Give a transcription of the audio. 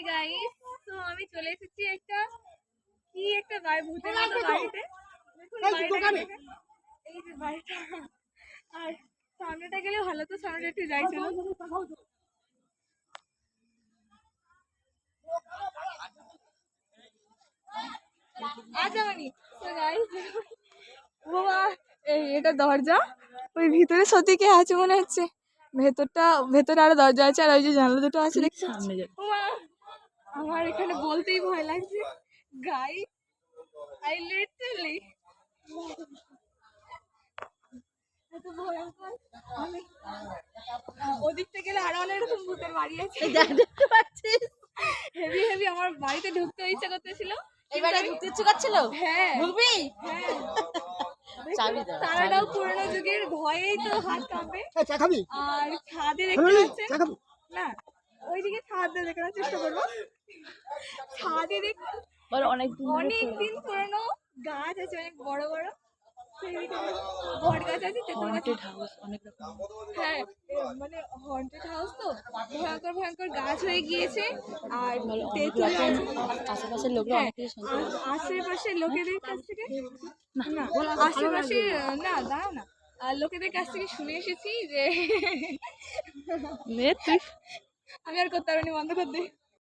Hi guys, তো আমি চলে এসেছি একটা বাড়ি, ভূতের মতো বাড়িতে। দেখুন বাড়িটা, এই যে বাড়িটা, আর সামনেটা গেলে ভালো, তো সামনেটা একটু যাই চলো। এটা দরজা, ওই ভিতরে সত্যি কে আছে মনে হচ্ছে। ভেতরে আরো দরজা আছে, আর ওই যে জানলা দুটো আছে দেখছি। আমার এখানে বলতেই ভয় লাগছে গাইস, আই লিটারালি এত ভয়ঙ্কর। আমি ওদিকটা গেলে আরো অনেক রকম ভূতের বাড়ি আছে, দেখতে পাচ্ছিস। হেভি হেভি আমার বাড়িতে ঢুকতে ইচ্ছা করতেছিল। এবারে ঢুকতে ইচ্ছে করছিল? হ্যাঁ ঢুকবি? হ্যাঁ। চাবি দাও। তারাটাও পুরনো যুগের, ভয়েই তো হাত কাঁপে। চা খাবি? আর ছাদে দেখতে পাচ্ছেন না, ওইদিকে ছাদে দেখানোর চেষ্টা করবো। ছাদে দেখুন অনেক দিন পুরনো গাছ আছে, অনেক বড় বড় বট গাছ আছে, তেঁতুল গাছ। হ্যাঁ, মানে হন্টেড হাউস তো, ভয়ঙ্কর ভয়ঙ্কর গাছ হয়ে গিয়েছে। আর তেঁতুল আছে আশেপাশের লোকরা অনেক কিছু শুনতে পায়। আশেপাশের লোকেদের কাছ থেকে, না আশেপাশে, না দাঁড়াও না, লোকেদের কাছ থেকে শুনে এসেছি যে আমি আর করতে পারিনি, বন্ধ করে দে।